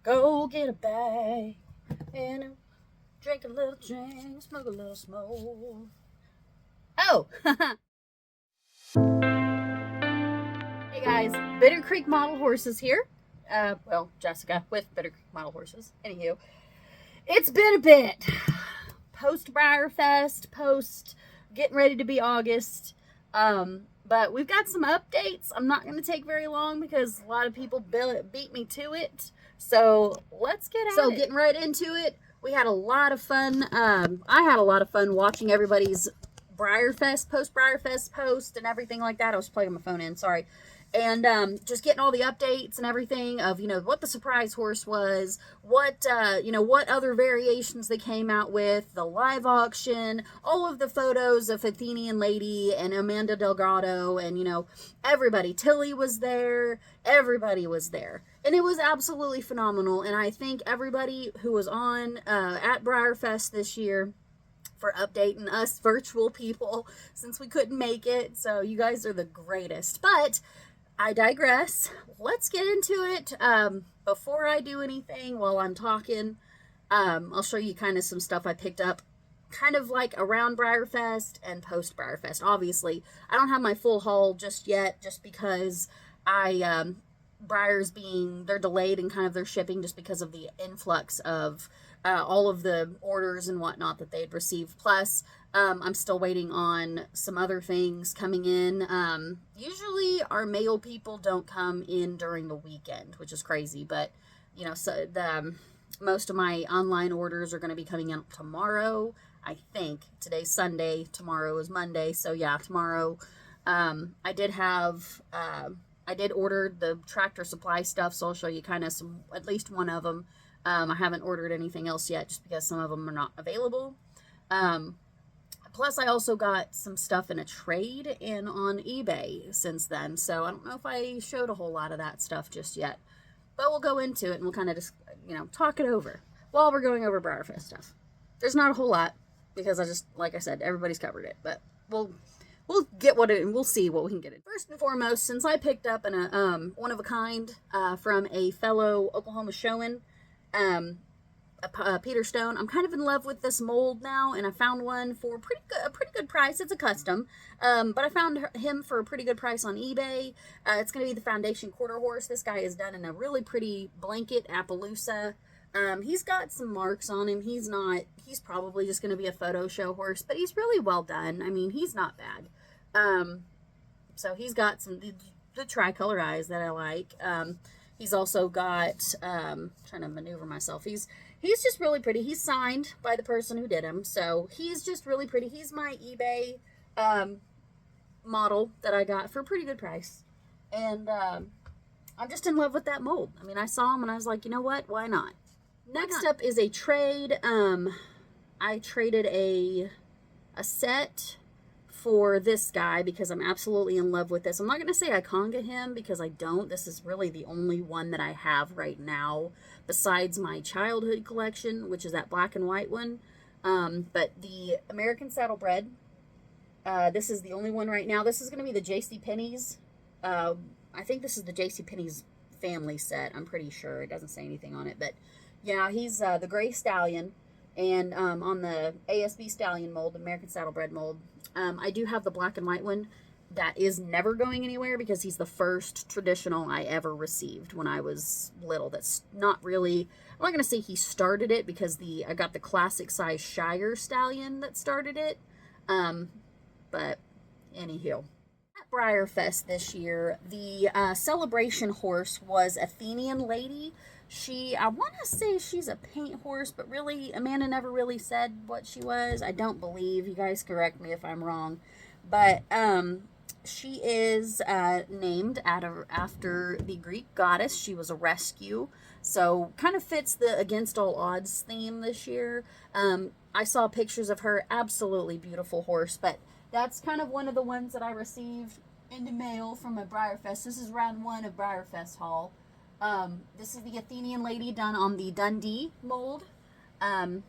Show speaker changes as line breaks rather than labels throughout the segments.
Go get a bag and drink a little drink, smoke a little smoke. Oh, hey guys, Bitter Creek Model Horses here. Jessica with Bitter Creek Model Horses. Anywho, it's been a bit. Post Breyerfest, post getting ready to be August. But we've got some updates. I'm not going to take very long because a lot of people beat me to it. So let's get at it. So getting right into it, we had a lot of fun. I had a lot of fun watching everybody's post Breyerfest post and everything like that. I was plugging my phone in, sorry. And just getting all the updates and everything of, what the surprise horse was, what other variations they came out with, the live auction, all of the photos of Athenian Lady and Amanda Delgado, and, everybody. Tilly was there. Everybody was there. And it was absolutely phenomenal. And I thank everybody who was on at Breyerfest this year for updating us virtual people since we couldn't make it. So you guys are the greatest. But I digress. Let's get into it. Before I do anything, while I'm talking, I'll show you kind of some stuff I picked up kind of like around Breyerfest and post Breyerfest. Obviously, I don't have my full haul just yet, just because Breyers they're delayed in kind of their shipping just because of the influx of all of the orders and whatnot that they'd received. Plus, I'm still waiting on some other things coming in. Usually our mail people don't come in during the weekend, which is crazy, but so most of my online orders are going to be coming in tomorrow. I think today's Sunday, tomorrow is Monday. So yeah, tomorrow, I did order the Tractor Supply stuff, so I'll show you kind of at least one of them. I haven't ordered anything else yet just because some of them are not available. Plus, I also got some stuff in a trade in on eBay since then, so I don't know if I showed a whole lot of that stuff just yet. But we'll go into it and we'll kind of just, talk it over while we're going over Breyerfest stuff. There's not a whole lot because like I said, everybody's covered it, but we'll get and we'll see what we can get it. First and foremost, since I picked up a one of a kind from a fellow Oklahoma showman, Peter Stone, I'm kind of in love with this mold now, and I found one for a pretty good price. It's a custom, but I found him for a pretty good price on eBay. It's going to be the Foundation Quarter Horse. This guy is done in a really pretty blanket Appaloosa. He's got some marks on him. He's probably just going to be a photo show horse, but he's really well done. I mean, he's not bad. So he's got the tricolor eyes that I like. He's also got, trying to maneuver myself. He's just really pretty. He's signed by the person who did him, so he's just really pretty. He's my eBay model that I got for a pretty good price, and I'm just in love with that mold. I mean, I saw him and I was like, you know what? Why not? Next up is a trade. I traded a set for this guy because I'm absolutely in love with this. I'm not going to say I conga him because I don't. This is really the only one that I have right now besides my childhood collection, which is that black and white one. But the American Saddlebred, this is the only one right now. This is going to be the J.C. Penney's. I think this is the J.C. Penney's family set. I'm pretty sure. It doesn't say anything on it. But yeah, he's the Gray Stallion. And on the ASB Stallion mold, the American Saddlebred mold, I do have the black and white one that is never going anywhere because he's the first traditional I ever received when I was little. That's not really, I'm not going to say he started it because I got the classic size Shire Stallion that started it. But anywho. At Breyerfest this year, the celebration horse was Athenian Lady. I want to say she's a paint horse, but really, Amanda never really said what she was. I don't believe. You guys correct me if I'm wrong. But she is named after the Greek goddess. She was a rescue. So kind of fits the Against All Odds theme this year. I saw pictures of her. Absolutely beautiful horse. But that's kind of one of the ones that I received in the mail from a Breyerfest. This is round 1 of Breyerfest haul. This is the Athenian Lady done on the Dundee mold, or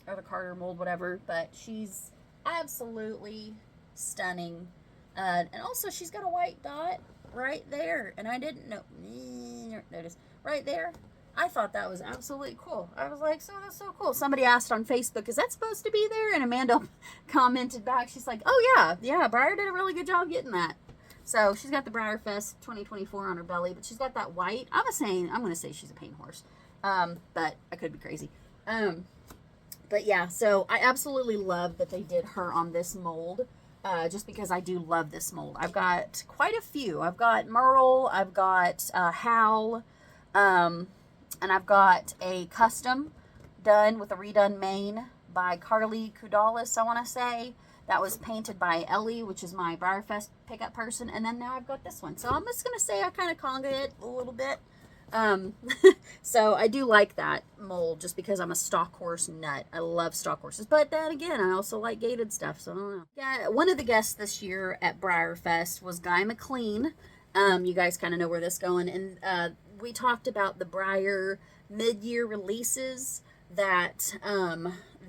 the Carter mold, whatever, but she's absolutely stunning. And also she's got a white dot right there, and I didn't know, there it is, right there. I thought that was absolutely cool. I was like, so that's so cool. Somebody asked on Facebook, is that supposed to be there? And Amanda commented back, she's like, oh yeah, Breyer did a really good job getting that. So she's got the Breyerfest 2024 on her belly, but she's got that white. I'm going to say she's a paint horse, but I could be crazy. But yeah, so I absolutely love that they did her on this mold, just because I do love this mold. I've got quite a few. I've got Merle, I've got Howl, and I've got a custom done with a redone mane by Carly Kudalis, I want to say. That was painted by Ellie, which is my Breyerfest pickup person. And then now I've got this one. So I'm just going to say I kind of conga it a little bit. So I do like that mold just because I'm a stock horse nut. I love stock horses. But then again, I also like gated stuff. So I don't know. Yeah, one of the guests this year at Breyerfest was Guy McLean. You guys kind of know where this is going. And we talked about the Breyer mid-year releases that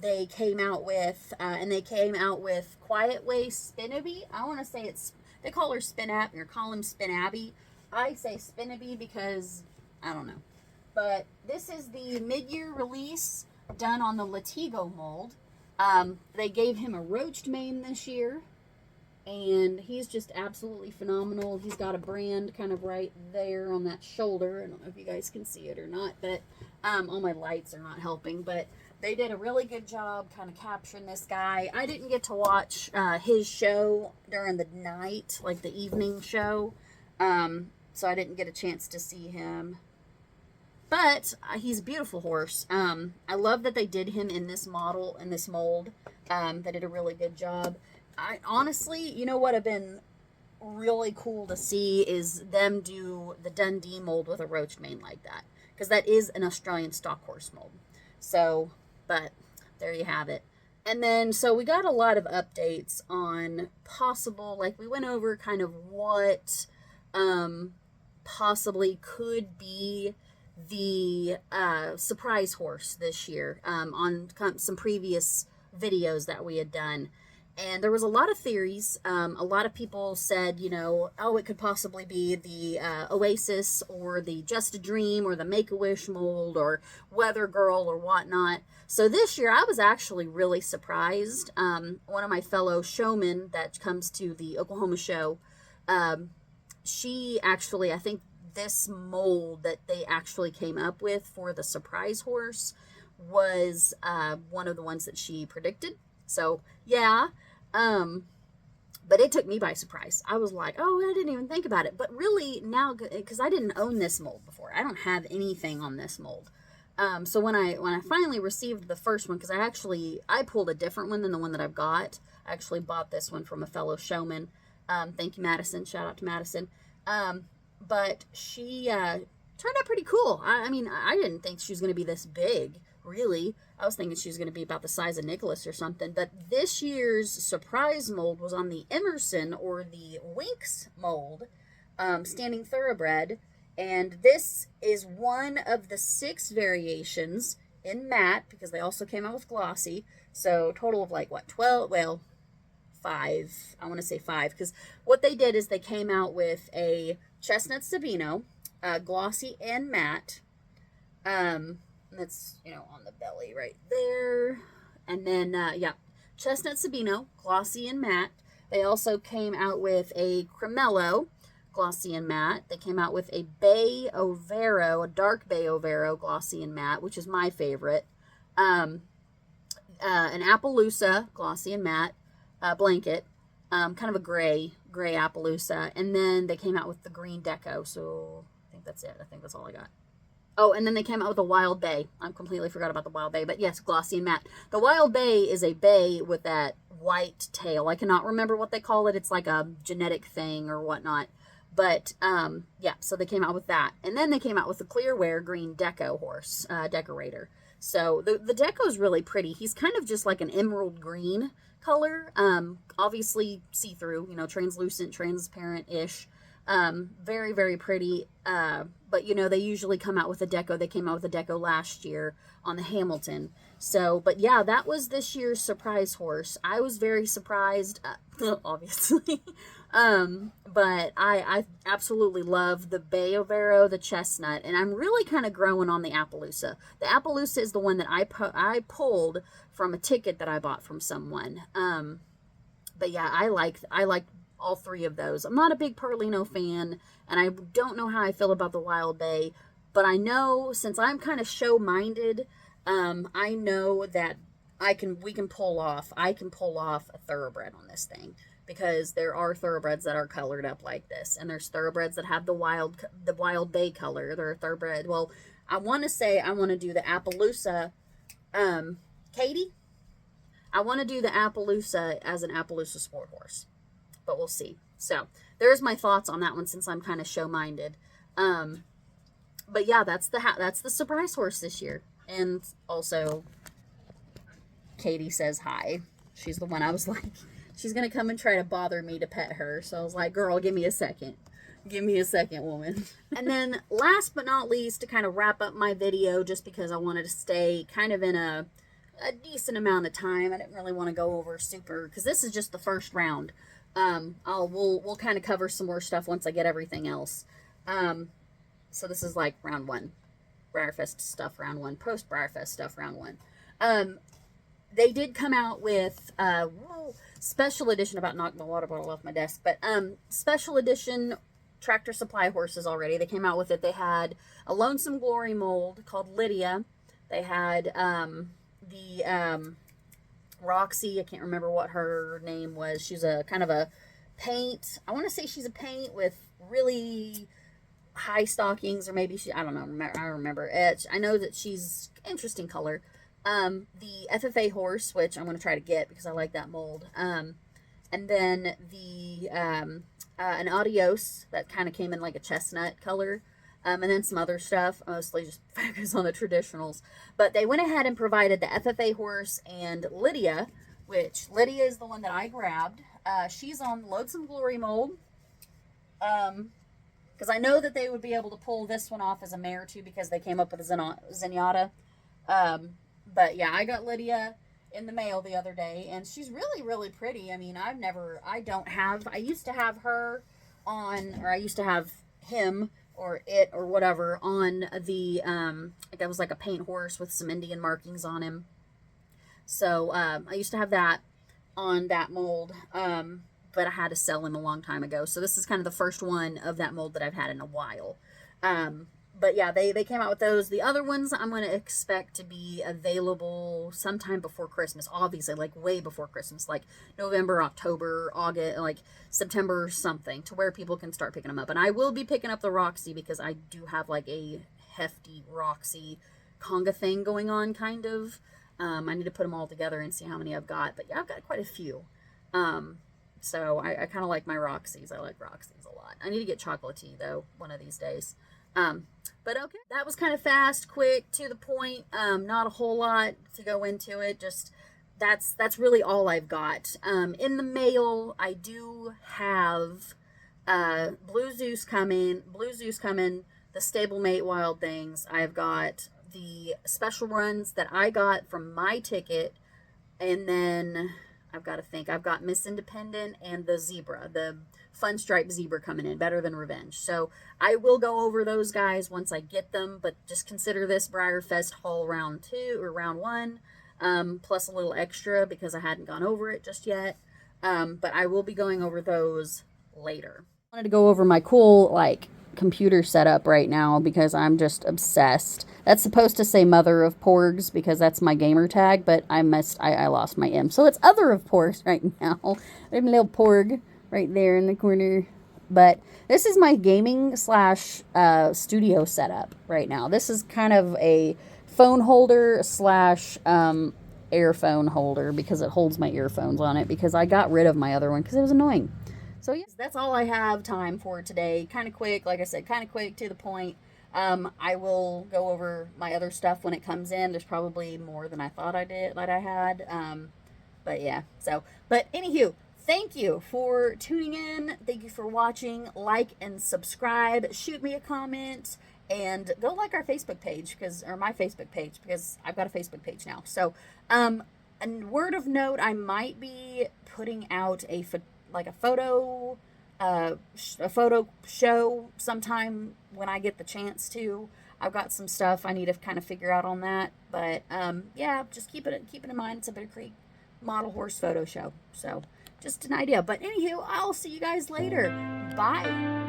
they came out with, and they came out with Quiet Way Spinnaby. I want to say they call her Spinab, or call him Spinabby. I say Spinnaby because, I don't know. But this is the mid-year release done on the Latigo mold. They gave him a roached mane this year, and he's just absolutely phenomenal. He's got a brand kind of right there on that shoulder. I don't know if you guys can see it or not, but all my lights are not helping, but they did a really good job kind of capturing this guy. I didn't get to watch his show during the night, like the evening show, so I didn't get a chance to see him. But he's a beautiful horse. I love that they did him in this model, in this mold. They did a really good job. I honestly, you know what have been really cool to see is them do the Dundee mold with a roached mane like that. Because that is an Australian stock horse mold. So, but there you have it. And then, so we got a lot of updates on possible, like we went over kind of what possibly could be the surprise horse this year on some previous videos that we had done. And there was a lot of theories. A lot of people said, you know, oh, it could possibly be the Oasis or the Just a Dream or the Make-A-Wish mold or Weather Girl or whatnot. So this year I was actually really surprised. One of my fellow showmen that comes to the Oklahoma show, she actually, I think this mold that they actually came up with for the surprise horse was one of the ones that she predicted. So, yeah, but it took me by surprise. I was like, oh, I didn't even think about it. But really now, because I didn't own this mold before. I don't have anything on this mold. So when I finally received the first one, because I pulled a different one than the one that I've got. I actually bought this one from a fellow showman. Thank you, Madison. Shout out to Madison. But she turned out pretty cool. I mean, I didn't think she was going to be this big. Really, I was thinking she was going to be about the size of Nicholas or something. But this year's surprise mold was on the Emerson or the Winx mold, standing thoroughbred. And this is one of the 6 variations in matte, because they also came out with glossy. So total of like, what, 12? Well, 5. I want to say 5. Because what they did is they came out with a Chestnut Sabino, glossy and matte. That's, you know, on the belly right there. And then, yeah, Chestnut Sabino, glossy and matte. They also came out with a Cremello, glossy and matte. They came out with a Bay Overo, a dark Bay Overo, glossy and matte, which is my favorite. An Appaloosa, glossy and matte, blanket. Kind of a gray Appaloosa. And then they came out with the green Deco. So I think that's it. I think that's all I got. Oh, and then they came out with a Wild Bay. I completely forgot about the Wild Bay, but yes, glossy and matte. The Wild Bay is a bay with that white tail. I cannot remember what they call it. It's like a genetic thing or whatnot. But, yeah, so they came out with that. And then they came out with the Clearwear green Deco horse, decorator. So the Deco is really pretty. He's kind of just like an emerald green color. Obviously see-through, you know, translucent, transparent-ish. Very, very pretty. But, you know, they usually come out with a Deco. They came out with a Deco last year on the Hamilton. So, but yeah, that was this year's surprise horse. I was very surprised, obviously. But I absolutely love the Breyerfest, the chestnut, and I'm really kind of growing on the Appaloosa. The Appaloosa is the one that I pulled from a ticket that I bought from someone. But yeah, I like all three of those. I'm not a big Perlino fan, and I don't know how I feel about the Wild Bay, but I know since I'm kind of show-minded, I know that I can pull off a thoroughbred on this thing, because there are thoroughbreds that are colored up like this, and there's thoroughbreds that have the Wild Bay color. There are thoroughbred. Well, I want to say I want to do the Appaloosa, Katie. I want to do the Appaloosa as an Appaloosa sport horse, but we'll see. So there's my thoughts on that one, since I'm kind of show-minded. But yeah, that's the surprise horse this year. And also, Katie says hi. She's the one I was like, she's going to come and try to bother me to pet her. So I was like, girl, give me a second. Give me a second, woman. And then last but not least, to kind of wrap up my video, just because I wanted to stay kind of in a decent amount of time. I didn't really want to go over super, because this is just the first round. We'll kind of cover some more stuff once I get everything else. So this is like round 1. Breyerfest stuff round 1. Post Breyerfest stuff round 1. They did come out with special edition, about knocked my water bottle off my desk, but special edition Tractor Supply horses already. They came out with it. They had a Lonesome Glory mold called Lydia. They had the Roxy, I can't remember what her name was. She's a kind of a paint. I want to say she's a paint with really high stockings, or maybe I don't know. I remember it. I know that she's interesting color. The FFA horse, which I'm going to try to get because I like that mold. And then the an Adios that kind of came in like a chestnut color. And then some other stuff, mostly just focus on the traditionals. But they went ahead and provided the FFA horse and Lydia, which Lydia is the one that I grabbed. She's on Lonesome Glory mold. Because I know that they would be able to pull this one off as a mare too, because they came up with a Zenyatta. But yeah, I got Lydia in the mail the other day, and she's really, really pretty. I mean, I used to have her on, or I used to have him, or it, or whatever, on the, that was like a paint horse with some Indian markings on him. So, I used to have that on that mold, but I had to sell him a long time ago. So this is kind of the first one of that mold that I've had in a while. But yeah, they came out with those. The other ones I'm going to expect to be available sometime before Christmas. Obviously, like way before Christmas, like November, October, August, like September, something, to where people can start picking them up. And I will be picking up the Roxy, because I do have like a hefty Roxy conga thing going on, kind of. I need to put them all together and see how many I've got. But yeah, I've got quite a few. So I kind of like my Roxys. I like Roxys a lot. I need to get Chocolatey, though, one of these days. But okay, that was kind of fast, quick, to the point. Not a whole lot to go into it. Just that's really all I've got. In the mail, I do have Blue Zeus coming. The Stablemate Wild Things. I've got the special runs that I got from my ticket, and then I've got to think. I've got Miss Independent and the Zebra, the Fun Stripe Zebra coming in, Better Than Revenge. So I will go over those guys once I get them, but just consider this Breyerfest haul round 2 or round 1, plus a little extra because I hadn't gone over it just yet. But I will be going over those later. I wanted to go over my cool, like, computer setup right now because I'm just obsessed. That's supposed to say Mother of Porgs because that's my gamer tag, but I lost my M. So it's Other of Porgs right now. I have a little porg right there in the corner. But this is my gaming slash studio setup right now. This is kind of a phone holder slash earphone holder because it holds my earphones on it, because I got rid of my other one because it was annoying. So yes, that's all I have time for today. Kind of quick, like I said, kind of quick, to the point. I will go over my other stuff when it comes in. There's probably more than I thought I had. But yeah, but anywho, thank you for tuning in. Thank you for watching. Like and subscribe. Shoot me a comment. And go like our Facebook page, or my Facebook page, because I've got a Facebook page now. So, a word of note, I might be putting out a photo a photo show sometime when I get the chance to. I've got some stuff I need to kind of figure out on that. But yeah, just keep it in mind. It's a Bitter Creek model horse photo show. So just an idea. But anywho, I'll see you guys later. Bye.